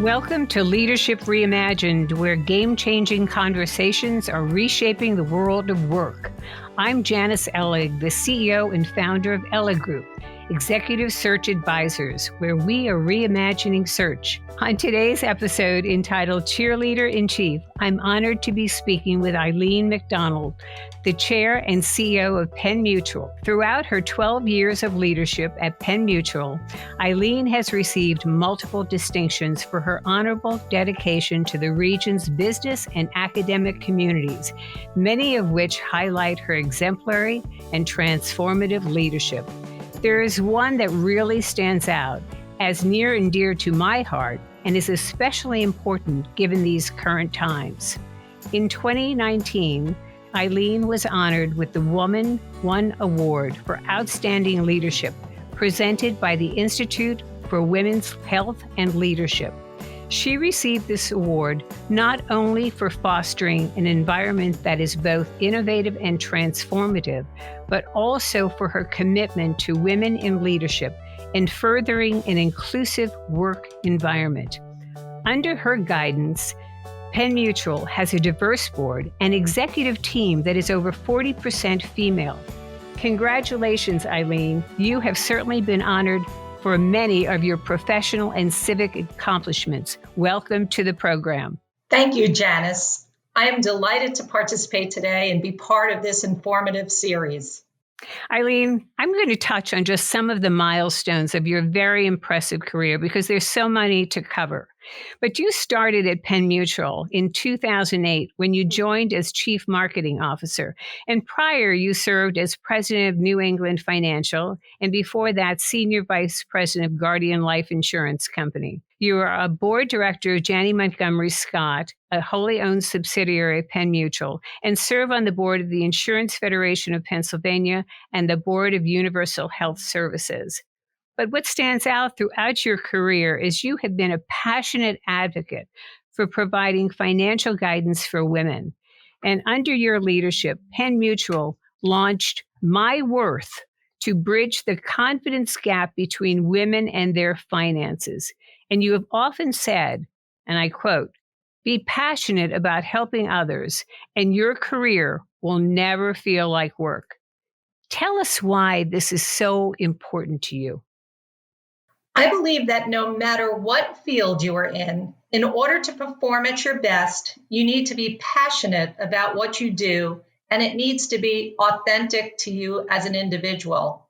Welcome to Leadership Reimagined, where game-changing conversations are reshaping the world of work. I'm Janice Ellig, the CEO and founder of Ellig Group, Executive Search Advisors, where we are reimagining search. On today's episode entitled Cheerleader-In-Chief, I'm honored to be speaking with Eileen McDonnell, the chair and CEO of Penn Mutual. Throughout her 12 years of leadership at Penn Mutual, Eileen has received multiple distinctions for her honorable dedication to the region's business and academic communities, many of which highlight her exemplary and transformative leadership. There is one that really stands out as near and dear to my heart and is especially important given these current times. In 2019, Eileen was honored with the Woman One Award for Outstanding Leadership, presented by the Institute for Women's Health and Leadership. She received this award not only for fostering an environment that is both innovative and transformative, but also for her commitment to women in leadership and furthering an inclusive work environment. Under her guidance, Penn Mutual has a diverse board and executive team that is over 40% female. Congratulations, Eileen. You have certainly been honored for many of your professional and civic accomplishments. Welcome to the program. Thank you, Janice. I am delighted to participate today and be part of this informative series. Eileen, I'm going to touch on just some of the milestones of your very impressive career because there's so many to cover. But you started at Penn Mutual in 2008 when you joined as Chief Marketing Officer. And prior, you served as President of New England Financial, and before that, Senior Vice President of Guardian Life Insurance Company. You are a board director of Janney Montgomery Scott, a wholly owned subsidiary of Penn Mutual, and serve on the board of the Insurance Federation of Pennsylvania and the board of Universal Health Services. But what stands out throughout your career is you have been a passionate advocate for providing financial guidance for women. And under your leadership, Penn Mutual launched My Worth to bridge the confidence gap between women and their finances. And you have often said, and I quote, "Be passionate about helping others, and your career will never feel like work." Tell us why this is so important to you. I believe that no matter what field you are in order to perform at your best, you need to be passionate about what you do, and it needs to be authentic to you as an individual.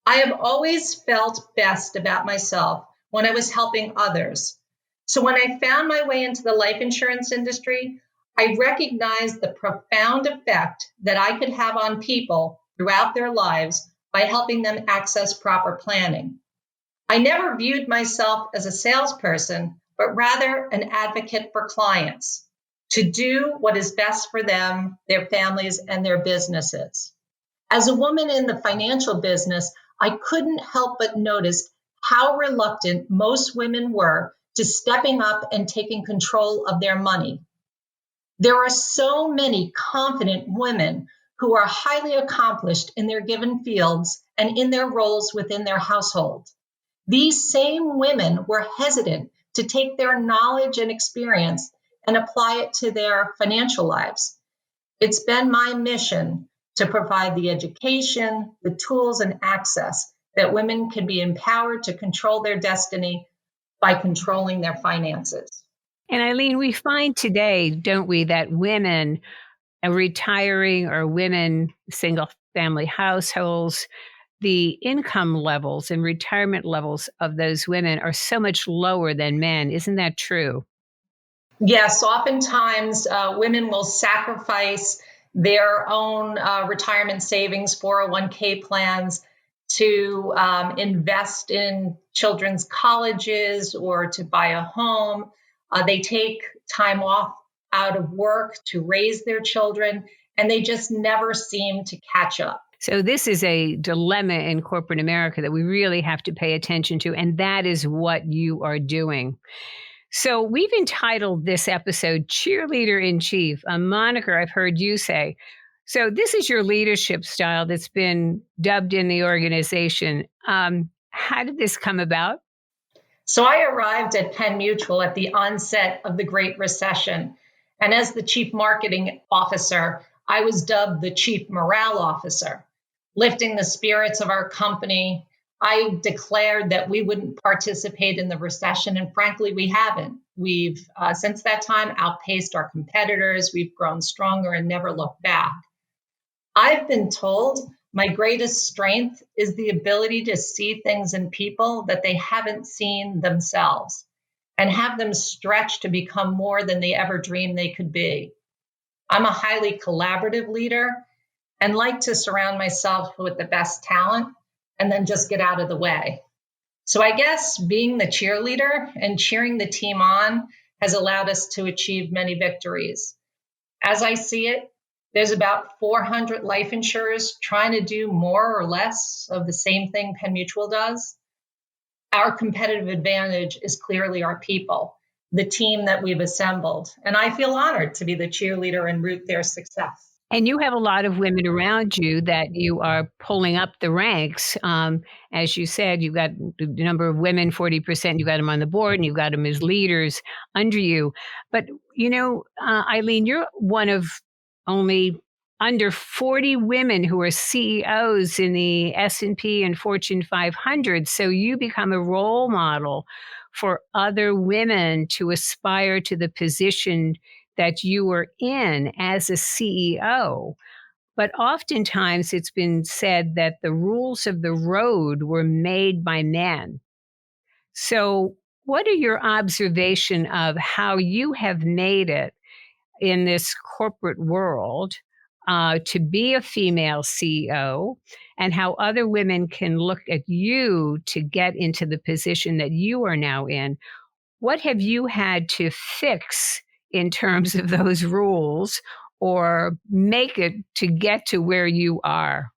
I have always felt best about myself when I was helping others. So when I found my way into the life insurance industry, I recognized the profound effect that I could have on people throughout their lives by helping them access proper planning. I never viewed myself as a salesperson, but rather an advocate for clients to do what is best for them, their families, and their businesses. As a woman in the financial business, I couldn't help but notice how reluctant most women were to stepping up and taking control of their money. There are so many confident women who are highly accomplished in their given fields and in their roles within their household. These same women were hesitant to take their knowledge and experience and apply it to their financial lives. It's been my mission to provide the education, the tools, and access that women can be empowered to control their destiny by controlling their finances. And Eileen, we find today, don't we, that women retiring or women, single family households, the income levels and retirement levels of those women are so much lower than men. Isn't that true? Yes, oftentimes women will sacrifice their own retirement savings, 401k plans, to invest in children's colleges or to buy a home. They take time off out of work to raise their children, and they just never seem to catch up. So this is a dilemma in corporate America that we really have to pay attention to, and that is what you are doing. So we've entitled this episode Cheerleader-In-Chief, a moniker I've heard you say. So this is your leadership style that's been dubbed in the organization. How did this come about? So I arrived at Penn Mutual at the onset of the Great Recession. And as the chief marketing officer, I was dubbed the chief morale officer, lifting the spirits of our company. I declared that we wouldn't participate in the recession, and frankly, we haven't. We've, since that time, outpaced our competitors. We've grown stronger and never looked back. I've been told my greatest strength is the ability to see things in people that they haven't seen themselves and have them stretch to become more than they ever dreamed they could be. I'm a highly collaborative leader and like to surround myself with the best talent and then just get out of the way. So I guess being the cheerleader and cheering the team on has allowed us to achieve many victories. As I see it, there's about 400 life insurers trying to do more or less of the same thing Penn Mutual does. Our competitive advantage is clearly our people, the team that we've assembled. And I feel honored to be the cheerleader and root their success. And you have a lot of women around you that you are pulling up the ranks. As you said, you've got the number of women, 40%, you've got them on the board, and you've got them as leaders under you. But, Eileen, you're one of only under 40 women who are CEOs in the S&P and Fortune 500. So you become a role model for other women to aspire to the position that you were in as a CEO. But oftentimes it's been said that the rules of the road were made by men. So what are your observation of how you have made it in this corporate world to be a female CEO, and how other women can look at you to get into the position that you are now in? What have you had to fix in terms of those rules or make it to get to where you are?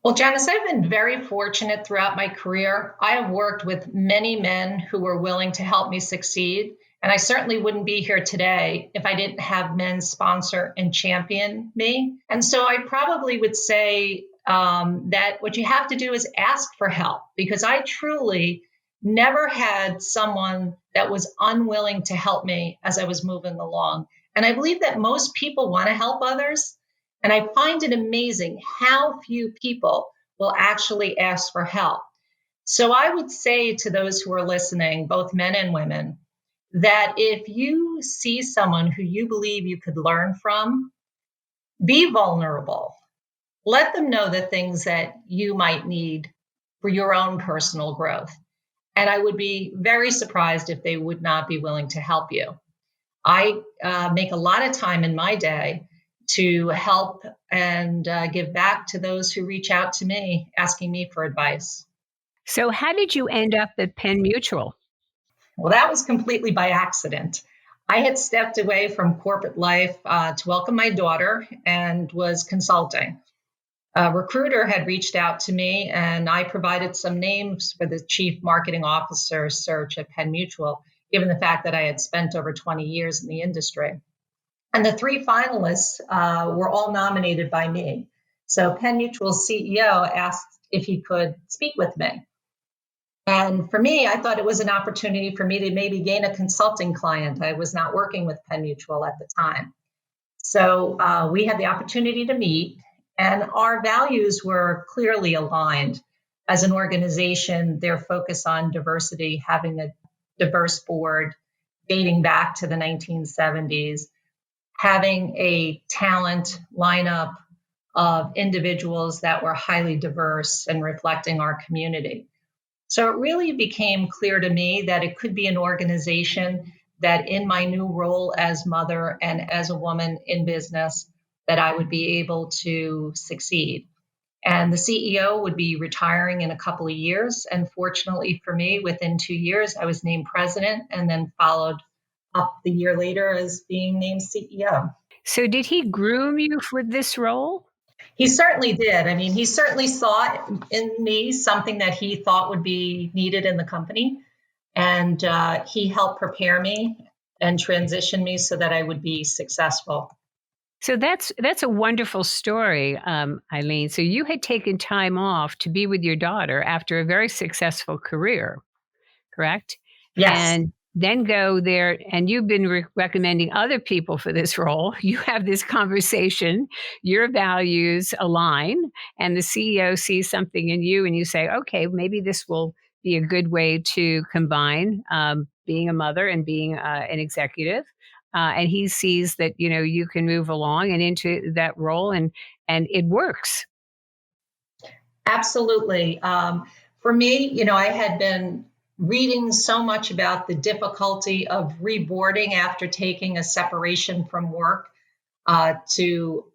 Well, Janice, I've been very fortunate throughout my career. I have worked with many men who were willing to help me succeed. And I certainly wouldn't be here today if I didn't have men sponsor and champion me. And so I probably would say that what you have to do is ask for help, because I truly never had someone that was unwilling to help me as I was moving along. And I believe that most people want to help others. And I find it amazing how few people will actually ask for help. So I would say to those who are listening, both men and women, that if you see someone who you believe you could learn from, be vulnerable. Let them know the things that you might need for your own personal growth. And I would be very surprised if they would not be willing to help you. I make a lot of time in my day to help and give back to those who reach out to me asking me for advice. So how did you end up at Penn Mutual? Well, that was completely by accident. I had stepped away from corporate life to welcome my daughter and was consulting. A recruiter had reached out to me, and I provided some names for the chief marketing officer search at Penn Mutual, given the fact that I had spent over 20 years in the industry. And the three finalists were all nominated by me. So Penn Mutual's CEO asked if he could speak with me. And for me, I thought it was an opportunity for me to maybe gain a consulting client. I was not working with Penn Mutual at the time. So we had the opportunity to meet, and our values were clearly aligned. As an organization, their focus on diversity, having a diverse board dating back to the 1970s, having a talent lineup of individuals that were highly diverse and reflecting our community. So it really became clear to me that it could be an organization that in my new role as mother and as a woman in business, that I would be able to succeed. And the CEO would be retiring in a couple of years. And fortunately for me, within 2 years, I was named president and then followed up the year later as being named CEO. So did he groom you for this role? He certainly did. I mean, he certainly saw in me something that he thought would be needed in the company. And he helped prepare me and transition me so that I would be successful. So that's a wonderful story, Eileen. So you had taken time off to be with your daughter after a very successful career. correct? Yes. And then go there, and you've been recommending other people for this role. You have this conversation, your values align, and the CEO sees something in you, and you say, okay, maybe this will be a good way to combine being a mother and being an executive. And he sees that you can move along and into that role, and it works. Absolutely. For me, I had been reading so much about the difficulty of reboarding after taking a separation from work to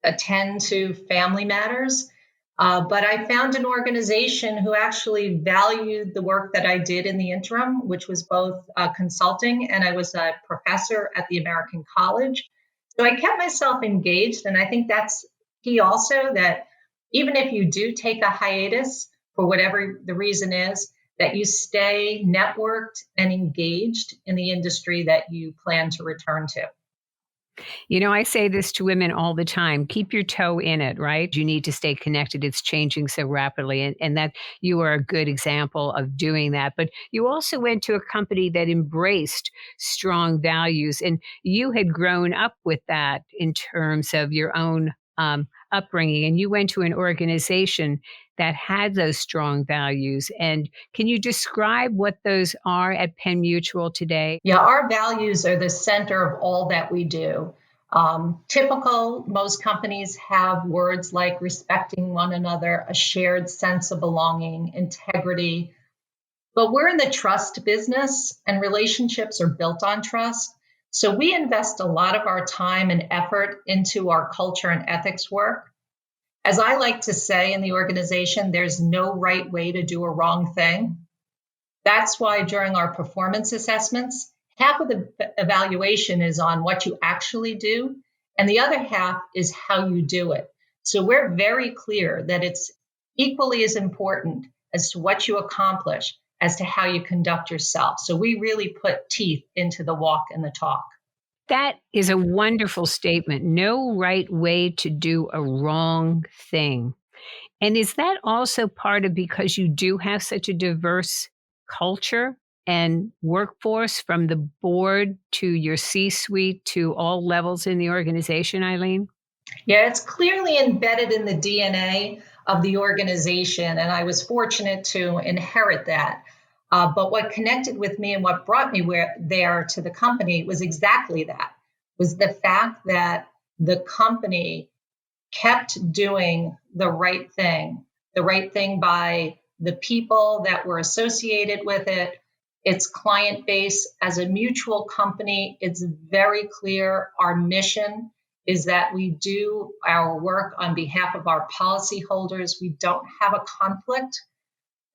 attend to family matters. But I found an organization who actually valued the work that I did in the interim, which was both consulting, and I was a professor at the American College. So I kept myself engaged. And I think that's key also, that even if you do take a hiatus for whatever the reason is, that you stay networked and engaged in the industry that you plan to return to. I say this to women all the time: keep your toe in it, right? You need to stay connected. It's changing so rapidly. And that you are a good example of doing that. But you also went to a company that embraced strong values, and you had grown up with that in terms of your own upbringing. And you went to an organization that had those strong values. And can you describe what those are at Penn Mutual today? Yeah, our values are the center of all that we do. Typical, most companies have words like respecting one another, a shared sense of belonging, integrity. But we're in the trust business, and relationships are built on trust. So we invest a lot of our time and effort into our culture and ethics work. As I like to say in the organization, there's no right way to do a wrong thing. That's why during our performance assessments, half of the evaluation is on what you actually do, and the other half is how you do it. So we're very clear that it's equally as important as to what you accomplish as to how you conduct yourself. So we really put teeth into the walk and the talk. That is a wonderful statement. No right way to do a wrong thing. And is that also part of because you do have such a diverse culture and workforce, from the board to your C suite to all levels in the organization, Eileen? Yeah, it's clearly embedded in the DNA of the organization, and I was fortunate to inherit that. But what connected with me and what brought me there to the company was exactly that, was the fact that the company kept doing the right thing by the people that were associated with it, its client base. As a mutual company, it's very clear our mission is that we do our work on behalf of our policyholders. We don't have a conflict.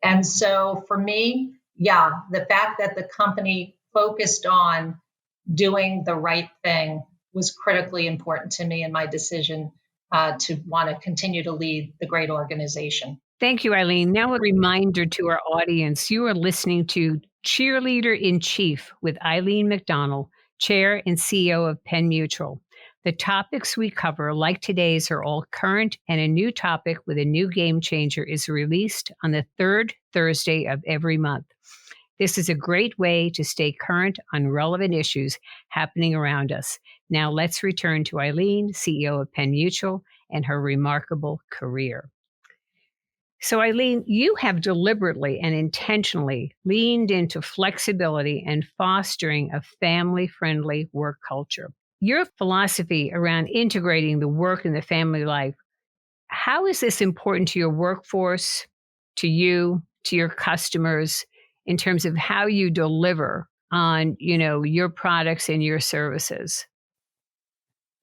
And so for me, yeah, the fact that the company focused on doing the right thing was critically important to me in my decision to want to continue to lead the great organization. Thank you, Eileen. Now, a reminder to our audience: you are listening to Cheerleader-In-Chief with Eileen McDonnell, Chair and CEO of Penn Mutual. The topics we cover, like today's, are all current, and a new topic with a new game changer is released on the third Thursday of every month. This is a great way to stay current on relevant issues happening around us. Now, let's return to Eileen, CEO of Penn Mutual, and her remarkable career. So, Eileen, you have deliberately and intentionally leaned into flexibility and fostering a family friendly work culture. Your philosophy around integrating the work and the family life, how is this important to your workforce, to you, to your customers, in terms of how you deliver on, your products and your services?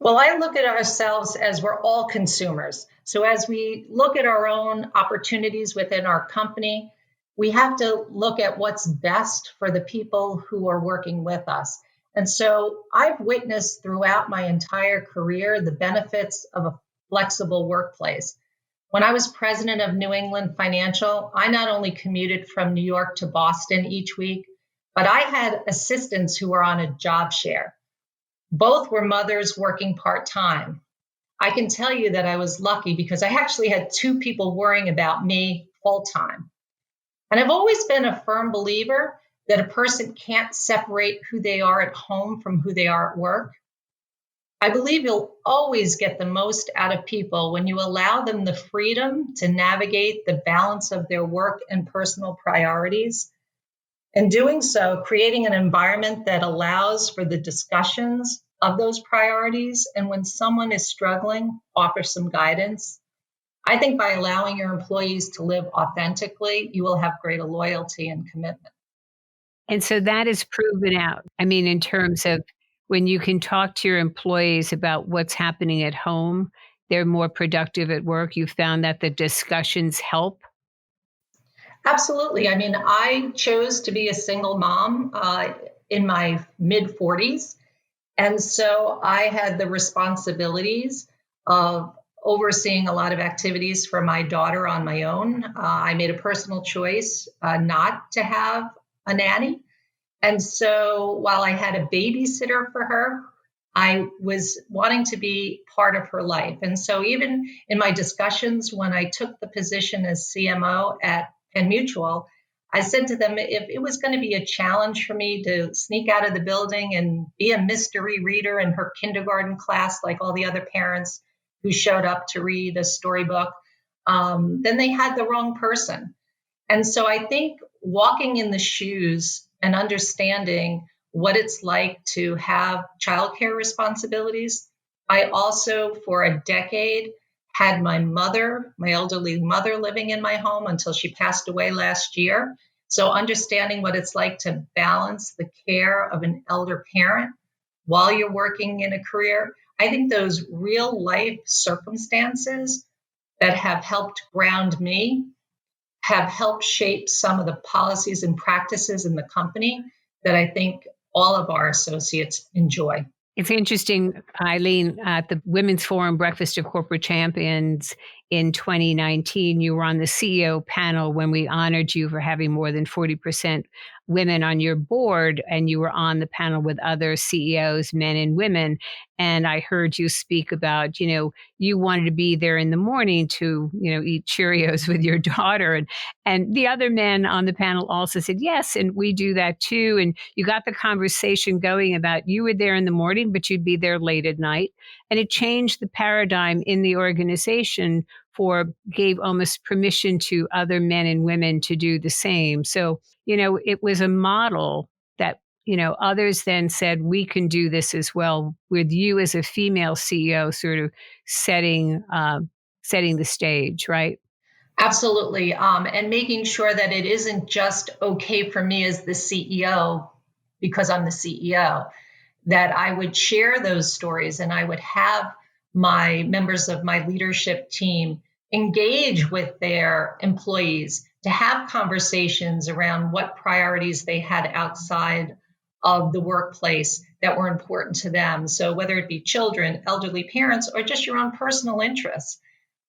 Well, I look at ourselves as we're all consumers. So as we look at our own opportunities within our company, we have to look at what's best for the people who are working with us. And so I've witnessed throughout my entire career the benefits of a flexible workplace. When I was president of New England Financial, I not only commuted from New York to Boston each week, but I had assistants who were on a job share. Both were mothers working part-time. I can tell you that I was lucky because I actually had two people worrying about me full-time. And I've always been a firm believer that a person can't separate who they are at home from who they are at work. I believe you'll always get the most out of people when you allow them the freedom to navigate the balance of their work and personal priorities. In doing so, creating an environment that allows for the discussions of those priorities. And when someone is struggling, offer some guidance. I think by allowing your employees to live authentically, you will have greater loyalty and commitment. And so that is proven out. I mean, in terms of when you can talk to your employees about what's happening at home, they're more productive at work. You found that the discussions help. Absolutely. I mean, I chose to be a single mom in my mid 40s. And so I had the responsibilities of overseeing a lot of activities for my daughter on my own. I made a personal choice not to have a nanny. And so while I had a babysitter for her, I was wanting to be part of her life. And so even in my discussions when I took the position as CMO at Penn Mutual, I said to them, if it was going to be a challenge for me to sneak out of the building and be a mystery reader in her kindergarten class, like all the other parents who showed up to read a storybook, then they had the wrong person. And so I think walking in the shoes and understanding what it's like to have childcare responsibilities. I also, for a decade, had my mother, my elderly mother, living in my home until she passed away last year. So understanding what it's like to balance the care of an elder parent while you're working in a career, I think those real life circumstances that have helped ground me have helped shape some of the policies and practices in the company that I think all of our associates enjoy. It's interesting, Eileen, at the Women's Forum Breakfast of Corporate Champions in 2019, you were on the CEO panel when we honored you for having more than 40% women on your board, and you were on the panel with other CEOs, men and women. And I heard you speak about, you wanted to be there in the morning to, eat Cheerios with your daughter. And the other men on the panel also said, yes, and we do that too. And you got the conversation going about you were there in the morning, but you'd be there late at night. And it changed the paradigm in the organization gave almost permission to other men and women to do the same. So, it was a model that, others then said, we can do this as well, with you as a female CEO sort of setting the stage, right? Absolutely. And making sure that it isn't just okay for me as the CEO because I'm the CEO, that I would share those stories and I would have my members of my leadership team engage with their employees to have conversations around what priorities they had outside of the workplace that were important to them. So whether it be children, elderly parents, or just your own personal interests,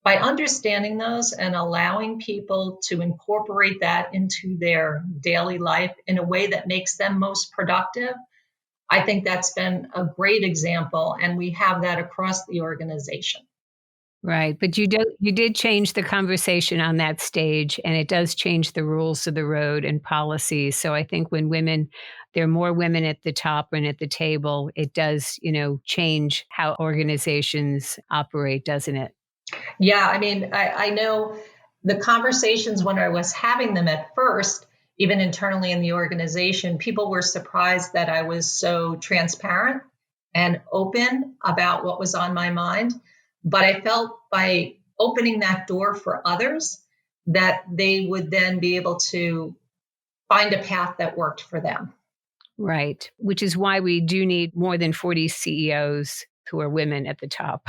by understanding those and allowing people to incorporate that into their daily life in a way that makes them most productive, I think that's been a great example, and we have that across the organization. Right. But you did change the conversation on that stage, and it does change the rules of the road and policies. So I think when there are more women at the top and at the table, it does, change how organizations operate, doesn't it? Yeah, I mean, I know the conversations when I was having them at first, even internally in the organization, people were surprised that I was so transparent and open about what was on my mind. But I felt by opening that door for others that they would then be able to find a path that worked for them. Right. Which is why we do need more than 40 CEOs who are women at the top.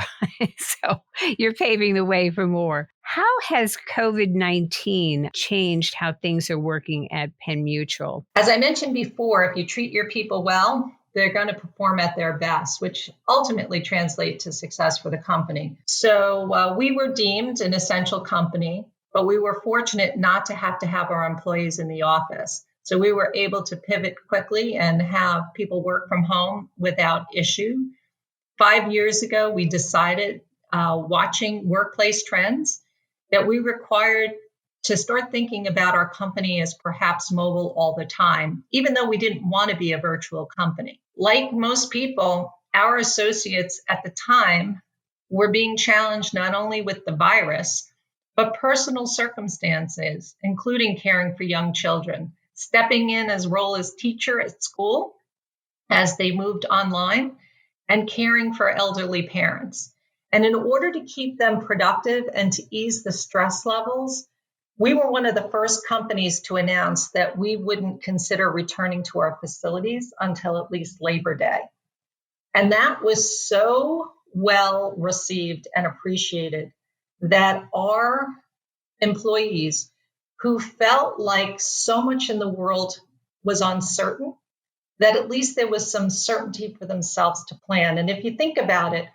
So you're paving the way for more. How has COVID-19 changed how things are working at Penn Mutual? As I mentioned before, if you treat your people well, they're going to perform at their best, which ultimately translates to success for the company. So we were deemed an essential company, but we were fortunate not to have our employees in the office. So we were able to pivot quickly and have people work from home without issue. 5 years ago, we decided, watching workplace trends, that we required to start thinking about our company as perhaps mobile all the time, even though we didn't want to be a virtual company. Like most people, our associates at the time were being challenged not only with the virus, but personal circumstances, including caring for young children, stepping in as role as teacher at school as they moved online, and caring for elderly parents. And in order to keep them productive and to ease the stress levels, we were one of the first companies to announce that we wouldn't consider returning to our facilities until at least Labor Day. And that was so well received and appreciated that our employees, who felt like so much in the world was uncertain, that at least there was some certainty for themselves to plan. And if you think about it,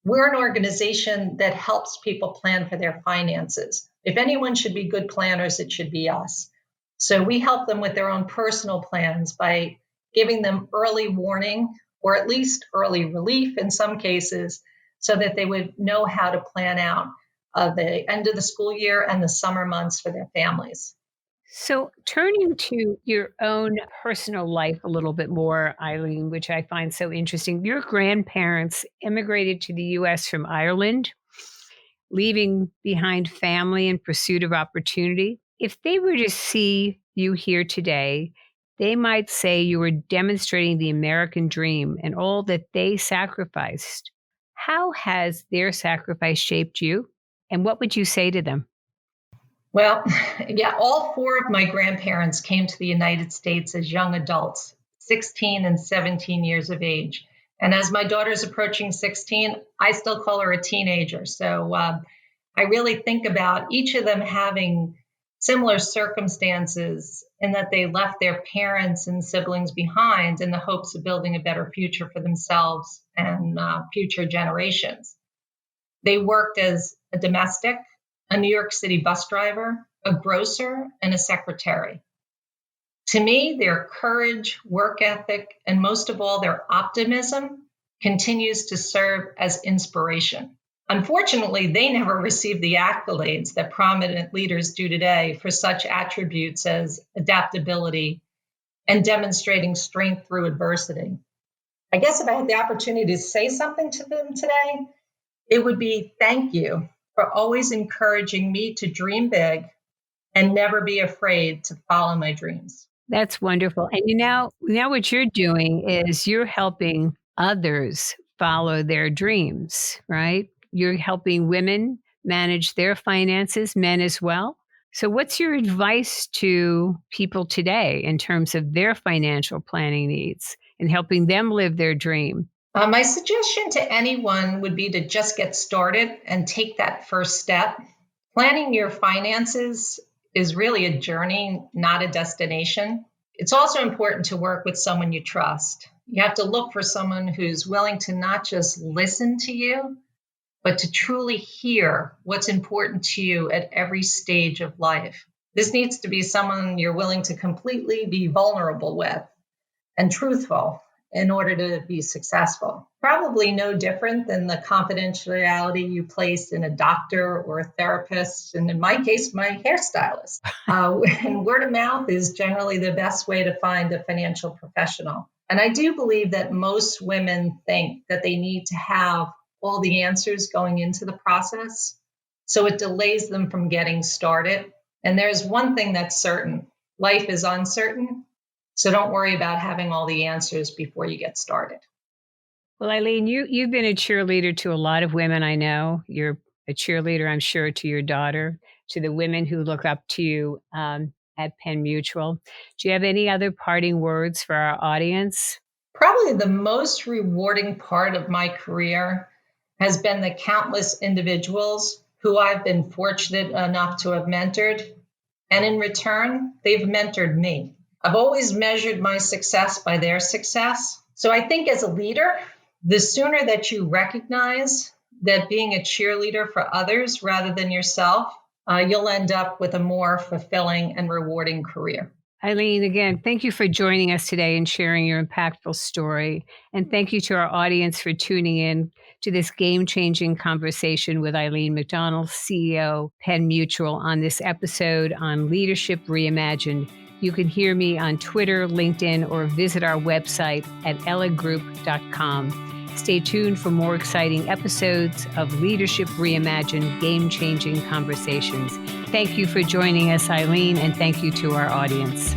we're an organization that helps people plan for their finances. If anyone should be good planners, it should be us. So we help them with their own personal plans by giving them early warning, or at least early relief in some cases, so that they would know how to plan out the end of the school year and the summer months for their families. So, turning to your own personal life a little bit more, Eileen, which I find so interesting. Your grandparents immigrated to the US from Ireland, leaving behind family in pursuit of opportunity. If they were to see you here today, they might say you were demonstrating the American dream and all that they sacrificed. How has their sacrifice shaped you? And what would you say to them? Well, yeah, all four of my grandparents came to the United States as young adults, 16 and 17 years of age. And as my daughter's approaching 16, I still call her a teenager. So I really think about each of them having similar circumstances in that they left their parents and siblings behind in the hopes of building a better future for themselves and future generations. They worked as a domestic, a New York City bus driver, a grocer, and a secretary. To me, their courage, work ethic, and most of all, their optimism continues to serve as inspiration. Unfortunately, they never received the accolades that prominent leaders do today for such attributes as adaptability and demonstrating strength through adversity. I guess if I had the opportunity to say something to them today, it would be thank you for always encouraging me to dream big and never be afraid to follow my dreams. That's wonderful. And now what you're doing is you're helping others follow their dreams, right? You're helping women manage their finances, men as well. So what's your advice to people today in terms of their financial planning needs and helping them live their dream? My suggestion to anyone would be to just get started and take that first step. Planning your finances is really a journey, not a destination. It's also important to work with someone you trust. You have to look for someone who's willing to not just listen to you, but to truly hear what's important to you at every stage of life. This needs to be someone you're willing to completely be vulnerable with and truthful in order to be successful. Probably no different than the confidentiality you place in a doctor or a therapist, and in my case, my hairstylist. And word of mouth is generally the best way to find a financial professional. And I do believe that most women think that they need to have all the answers going into the process, so it delays them from getting started. And there's one thing that's certain: life is uncertain. So don't worry about having all the answers before you get started. Well, Eileen, you've been a cheerleader to a lot of women I know. You're a cheerleader, I'm sure, to your daughter, to the women who look up to you at Penn Mutual. Do you have any other parting words for our audience? Probably the most rewarding part of my career has been the countless individuals who I've been fortunate enough to have mentored. And in return, they've mentored me. I've always measured my success by their success. So I think as a leader, the sooner that you recognize that being a cheerleader for others rather than yourself, you'll end up with a more fulfilling and rewarding career. Eileen, again, thank you for joining us today and sharing your impactful story. And thank you to our audience for tuning in to this game-changing conversation with Eileen McDonnell, CEO, Penn Mutual, on this episode on Leadership Reimagined. You can hear me on Twitter, LinkedIn, or visit our website at elliggroup.com. Stay tuned for more exciting episodes of Leadership Reimagined, game-changing conversations. Thank you for joining us, Eileen, and thank you to our audience.